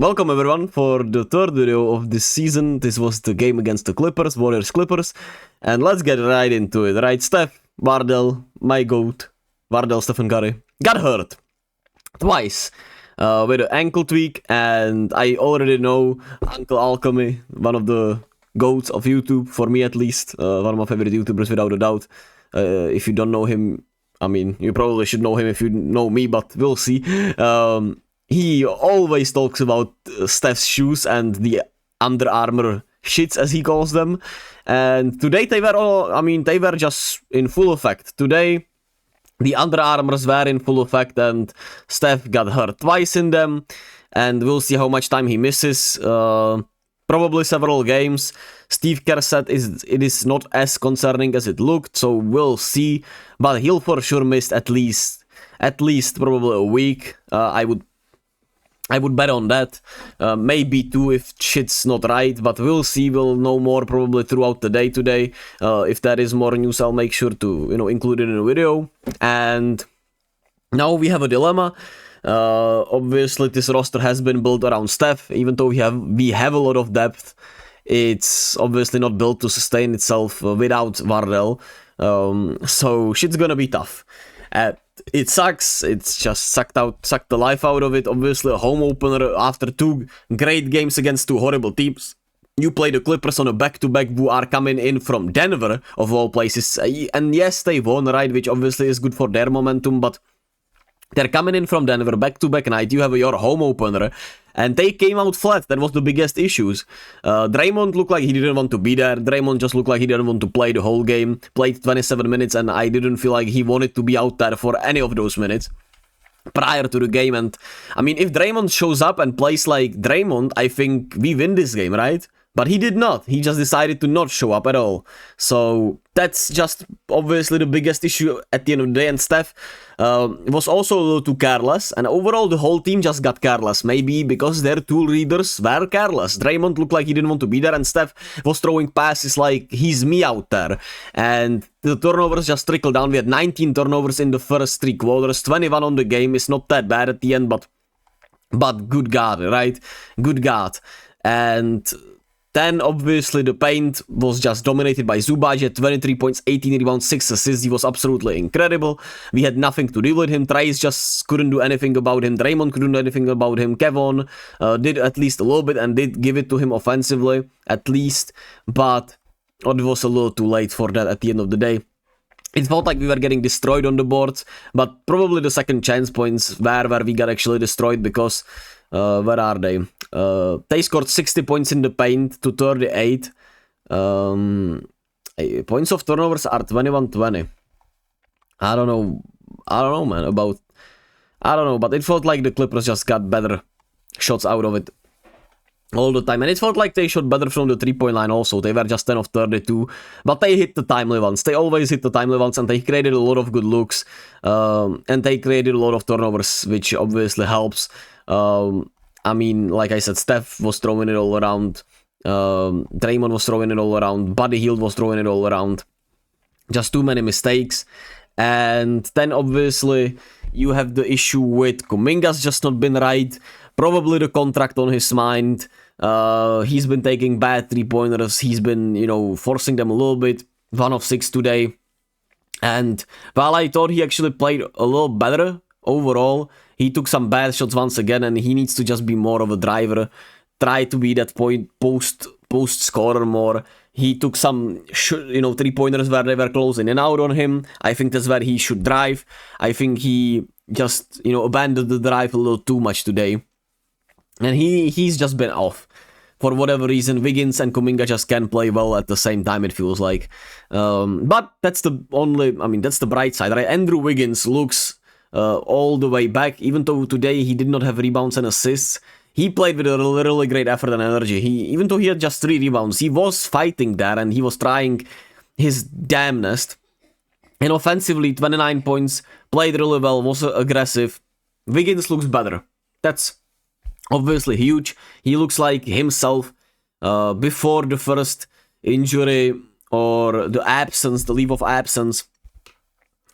Welcome everyone for the third video of this season. This was the game against the Clippers, Warriors-Clippers. And let's get right into it, right? Steph, Vardell, my GOAT, Vardell, Stephen Curry, got hurt twice with an ankle tweak. And I already know Uncle Alchemy, one of the GOATs of YouTube, for me at least. One of my favorite YouTubers without a doubt. If you don't know him, I mean, you probably should know him if you know me, but we'll see. He always talks about Steph's shoes and the Under Armour shits, as he calls them. And today they were all, they were just in full effect. Today, the Under Armours were in full effect and Steph got hurt twice in them. And we'll see how much time he misses. Probably several games. Steve Kerr said it is not as concerning as it looked, so we'll see. But he'll for sure miss at least probably a week. I would bet on that. Maybe 2 if shit's not right, but we'll see. We'll know more probably throughout the day today. If there is more news, I'll make sure to include it in a video. And now we have a dilemma. Obviously, this roster has been built around Steph, even though we have a lot of depth. It's obviously not built to sustain itself without Vardell. So shit's gonna be tough. It sucks. It's just sucked the life out of it. Obviously, a home opener after 2 great games against 2 horrible teams. You play the Clippers on a back-to-back who are coming in from Denver, of all places. And yes, they won, right? Which obviously is good for their momentum, but they're coming in from Denver back-to-back night. You have your home opener, and they came out flat. That was the biggest issues. Draymond looked like he didn't want to be there. Draymond just looked like he didn't want to play the whole game. Played 27 minutes, and I didn't feel like he wanted to be out there for any of those minutes prior to the game. And if Draymond shows up and plays like Draymond, I think we win this game, right? But he did not. He just decided to not show up at all. So that's just obviously the biggest issue at the end of the day. And Steph was also a little too careless. And overall, the whole team just got careless. Maybe because their tool readers were careless. Draymond looked like he didn't want to be there. And Steph was throwing passes like he's me out there. And the turnovers just trickled down. We had 19 turnovers in the first 3 quarters. 21 on the game is not that bad at the end. But good God, right? Good God. And then, obviously, the paint was just dominated by Zubac. He had 23 points, 18 rebounds, 6 assists. He was absolutely incredible. We had nothing to do with him. Trice just couldn't do anything about him. Draymond couldn't do anything about him. Kevon did at least a little bit and did give it to him offensively, at least. But it was a little too late for that at the end of the day. It felt like we were getting destroyed on the board, but probably the second chance points were where we got actually destroyed because, where are they? They scored 60 points in the paint to 38. Points of turnovers are 21-20. I don't know, man, but it felt like the Clippers just got better shots out of it all the time. And it felt like they shot better from the 3-point line also. They were just 10 of 32. But they hit the timely ones. They always hit the timely ones. And they created a lot of good looks. And they created a lot of turnovers, which obviously helps. Like I said, Steph was throwing it all around. Draymond was throwing it all around. Buddy Hield was throwing it all around. Just too many mistakes. And then obviously you have the issue with Kuminga's just not been right. Probably the contract on his mind. He's been taking bad 3-pointers. He's been, forcing them a little bit. 1 of 6 today. And while I thought he actually played a little better overall, he took some bad shots once again, and he needs to just be more of a driver. Try to be that post scorer more. He took some 3-pointers where they were closing in out on him. I think that's where he should drive. I think he just abandoned the drive a little too much today. And he's just been off. For whatever reason, Wiggins and Kuminga just can't play well at the same time, it feels like. But that's that's the bright side, right? Andrew Wiggins looks all the way back. Even though today he did not have rebounds and assists, he played with a really great effort and energy. Even though he had just 3 rebounds, he was fighting there and he was trying his damnedest. And offensively, 29 points, played really well, was aggressive. Wiggins looks better. That's obviously huge. He looks like himself before the first injury or the leave of absence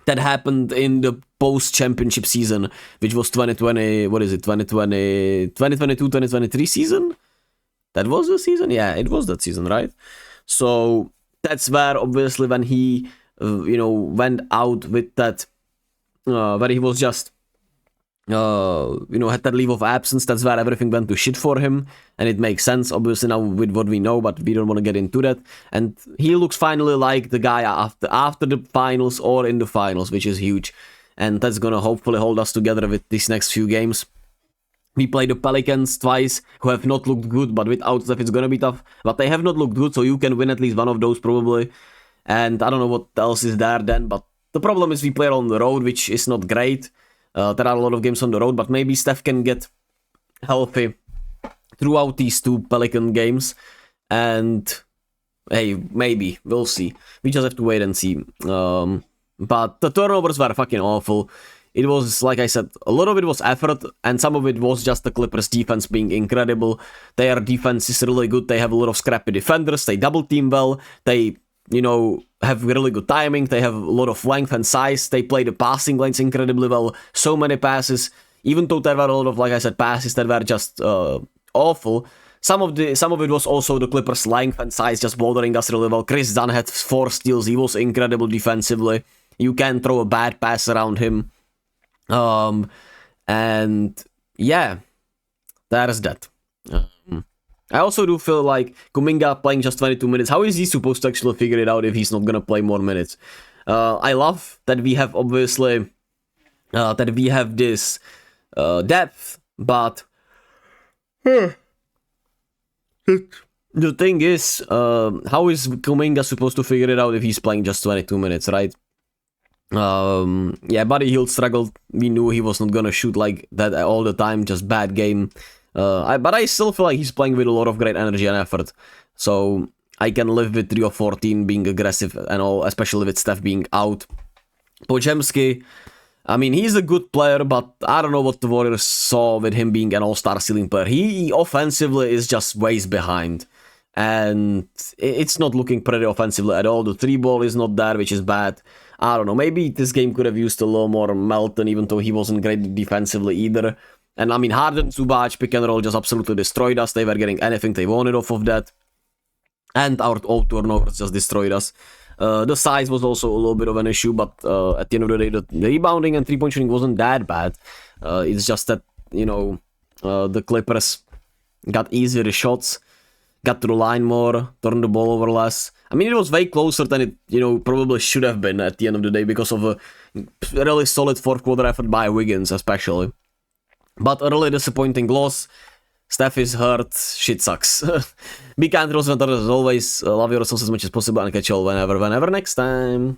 that happened in the post-championship season, which was 2020, 2022-2023 season? That was the season? Yeah, it was that season, right? So that's where, obviously, when he, went out with that, where he was just, had that leave of absence, that's where everything went to shit for him, and it makes sense, obviously, now with what we know, but we don't want to get into that. And he looks finally like the guy after the finals or in the finals, which is huge, and that's gonna hopefully hold us together with these next few games. We play the Pelicans twice, who have not looked good, but without Steph it's gonna be tough. But they have not looked good, so you can win at least one of those probably. And I don't know what else is there then, but the problem is we play on the road, which is not great. There are a lot of games on the road, but maybe Steph can get healthy throughout these two Pelican games. And hey, maybe, we'll see. We just have to wait and see. But the turnovers were fucking awful. It was, like I said, a lot of it was effort, and some of it was just the Clippers' defense being incredible. Their defense is really good. They have a lot of scrappy defenders. They double team well. They, have really good timing. They have a lot of length and size. They play the passing lanes incredibly well. So many passes. Even though there were a lot of, like I said, passes that were just awful. Some of it was also the Clippers' length and size just bothering us really well. Chris Dunn had 4 steals. He was incredible defensively. You can't throw a bad pass around him. And yeah, there's that. I also do feel like Kuminga playing just 22 minutes. How is he supposed to actually figure it out if he's not gonna play more minutes? I love that we have, obviously, this depth, but the thing is, how is Kuminga supposed to figure it out if he's playing just 22 minutes, right? Yeah, Buddy Hield struggled. We knew he was not gonna shoot like that all the time, just bad game. But I still feel like he's playing with a lot of great energy and effort. So I can live with 3 of 14 being aggressive and all, especially with Steph being out. Podziemski, I mean, he's a good player, but I don't know what the Warriors saw with him being an all-star ceiling player. He offensively is just ways behind. And it's not looking pretty offensively at all. The 3-ball is not there, which is bad. I don't know, maybe this game could have used a little more Melton, even though he wasn't great defensively either. And I mean, Harden, Zubac, pick and roll just absolutely destroyed us. They were getting anything they wanted off of that. And our old turnovers just destroyed us. The size was also a little bit of an issue, but at the end of the day, the rebounding and 3-point shooting wasn't that bad. It's just that, the Clippers got easier shots, got to the line more, turned the ball over less. I mean, it was way closer than it, probably should have been at the end of the day because of a really solid fourth quarter effort by Wiggins, especially. But a really disappointing loss. Steph is hurt. Shit sucks. Be kind, as always. Love yourselves as much as possible and catch you all whenever next time.